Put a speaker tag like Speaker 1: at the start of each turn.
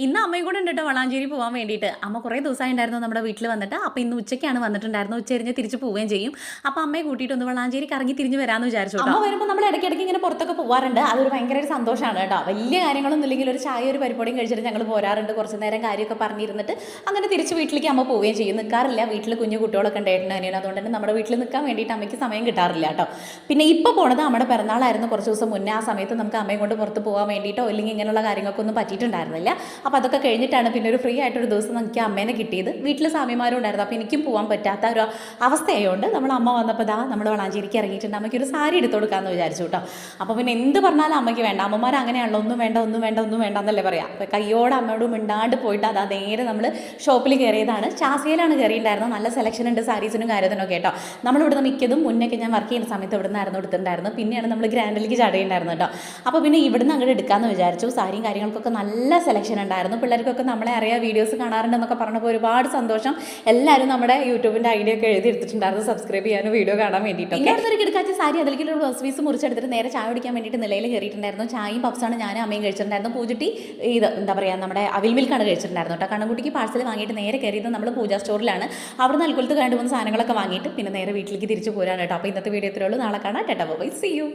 Speaker 1: ഇന്ന് അമ്മയും കൂടെ ഉണ്ട് കേട്ടോ വളാഞ്ചേരി പോകാൻ വേണ്ടിയിട്ട്. അമ്മ കുറേ ദിവസമായി ഉണ്ടായിരുന്നു നമ്മുടെ വീട്ടിൽ വന്നിട്ട്. അപ്പോൾ ഇന്ന് ഉച്ചയ്ക്കാണ് വന്നിട്ടുണ്ടായിരുന്നത്. ഉച്ചരിഞ്ഞ് തിരിച്ച് പോവുകയും ചെയ്യും. അപ്പോൾ അമ്മയെ കൂട്ടിയിട്ട് ഒന്ന് വളാഞ്ചേരി കറങ്ങി തിരിഞ്ഞ് വരാമെന്ന് വിചാരിച്ചു കേട്ടോ. അമ്മ വരുമ്പോൾ നമ്മൾ ഇടയ്ക്കിടയ്ക്ക് ഇങ്ങനെ പുറത്തൊക്കെ പോകാറുണ്ട്. അതൊരു ഭയങ്കര ഒരു സന്തോഷമാണ് കേട്ടോ. വലിയ കാര്യങ്ങളൊന്നും ഇല്ലെങ്കിൽ ഒരു ചായ ഒരു പരിപാടിയും കഴിച്ചിട്ട് ഞങ്ങൾ പോരാറുണ്ട്. കുറച്ച് നേരം കാര്യമൊക്കെ പറഞ്ഞിരുന്നിട്ട് അങ്ങനെ തിരിച്ച് വീട്ടിലേക്ക് അമ്മ പോവുകയും ചെയ്യും. നിൽക്കാറില്ല, വീട്ടിൽ കുഞ്ഞു കുട്ടികളൊക്കെ ഉണ്ടായിരുന്നു അനിയൻ. അതുകൊണ്ട് തന്നെ നമ്മുടെ വീട്ടിൽ നിൽക്കാൻ വേണ്ടിയിട്ട് അമ്മയ്ക്ക് സമയം കിട്ടാറില്ല കേട്ടോ. പിന്നെ ഇപ്പോൾ പോണത് നമ്മുടെ പിറന്നാളായിരുന്നു കുറച്ച് ദിവസം മുന്നേ. ആ സമയത്ത് നമുക്ക് അമ്മയും കൊണ്ട് പുറത്ത് പോകാൻ വേണ്ടിയിട്ടോ അല്ലെങ്കിൽ ഇങ്ങനെയുള്ള കാര്യങ്ങൾക്കൊന്നും പറ്റിയിട്ടുണ്ടായിരുന്നില്ല. അപ്പോൾ അതൊക്കെ കഴിഞ്ഞിട്ടാണ് പിന്നെ ഒരു ഫ്രീ ആയിട്ടൊരു ദിവസം എനിക്ക് അമ്മേനെ കിട്ടിയത്. വീട്ടിൽ സ്വാമിമാരും ഉണ്ടായിരുന്നു. അപ്പോൾ എനിക്കും പോകാൻ പറ്റാത്ത ഒരു അവസ്ഥയായതുകൊണ്ട് നമ്മൾ അമ്മ വന്നപ്പോൾ നമ്മൾ വളാഞ്ചേരിക്ക് ഇറങ്ങിയിട്ടുണ്ട്. അമ്മയ്ക്ക് ഒരു സാരി എടുത്ത് കൊടുക്കാമെന്ന് വിചാരിച്ചു കേട്ടോ. അപ്പോൾ പിന്നെ എന്ത് പറഞ്ഞാലും അമ്മയ്ക്ക് വേണ്ട. അമ്മമാർ അങ്ങനെയാണല്ലോ, ഒന്നും വേണ്ട ഒന്നും വേണ്ട ഒന്നും വേണ്ട എന്നല്ലേ പറയാം. അപ്പോൾ കയ്യോടെ അമ്മയോടും മിണ്ടാണ്ട് പോയിട്ട് അതാ നേരെ നമ്മൾ ഷോപ്പിൽ കയറിയതാണ്. ചാസിയിലാണ് കയറിയിട്ടുണ്ടായിരുന്നത്. നല്ല സെലക്ഷൻ ഉണ്ട് സാരീസിനും കാര്യത്തിനൊക്കെ കേട്ടോ. നമ്മളിവിടുന്ന് മിക്കതും മുന്നൊക്കെ ഞാൻ വർക്ക് ചെയ്യുന്ന സമയത്ത് ഇവിടെ നിന്നായിരുന്നു എടുത്തിട്ടുണ്ടായിരുന്നു. പിന്നെയാണ് നമ്മൾ ഗ്രാൻഡിലേക്ക് ചടയുണ്ടായിരുന്നു കേട്ടോ. അപ്പോൾ പിന്നെ ഇവിടുന്ന് അങ്ങോട്ട് എടുക്കാമെന്ന് വിചാരിച്ചു. സാരിയും കാര്യങ്ങൾക്കൊക്കെ നല്ല സെലക്ഷൻ ഉണ്ടായിരുന്നു. പിള്ളേർക്കൊക്കെ നമ്മളെ അറിയാം, വീഡിയോസ് കാണാറുണ്ടെന്നൊക്കെ പറഞ്ഞപ്പോൾ ഒരുപാട് സന്തോഷം. എല്ലാവരും നമ്മുടെ യൂട്യൂബിൻ്റെ ഐഡിയ ഒക്കെ എഴുതി എടുത്തിട്ടുണ്ടായിരുന്നു സബ്സ്ക്രൈബ് ചെയ്യാനും വീഡിയോ കാണാൻ വേണ്ടിയിട്ട്. പിന്നെ അടുത്തൊരു കിടക്കാച്ച സാരി അതിലേക്ക് ഒരു ബ്ലൗസ് പീസ് മുറിച്ചെടുത്തിട്ട് നേരെ ചായ കുടിക്കാൻ വേണ്ടിയിട്ട് നിലയിൽ കയറിയിട്ടുണ്ടായിരുന്നു. ചായയും പപ്സാണ് ഞാനും അമ്മയും കഴിച്ചിട്ടുണ്ടായിരുന്നു. പൂജുട്ടി ഇത് എന്താ പറയുക, നമ്മുടെ അവിൽ മിൽക്കാണ് കഴിച്ചിട്ടുണ്ടായിരുന്നു കേട്ടോ. കണ്ണൻകുട്ടിക്ക് പാഴ്സൽ വാങ്ങിയിട്ട് നേരെ കയറിയത് നമ്മൾ പൂജാ സ്റ്റോറിലാണ്. അവിടെ നിന്ന് അൽക്കുലത്ത് 2-3 സാധനങ്ങളൊക്കെ വാങ്ങിയിട്ട് പിന്നെ നേരെ വീട്ടിലേക്ക് തിരിച്ചു പോരാണ് കേട്ടോ. അപ്പോൾ ഇന്നത്തെ വീഡിയോ ഇത്രയേ ഉള്ളൂ. നാളെ കാണാം. Tata bye, see U.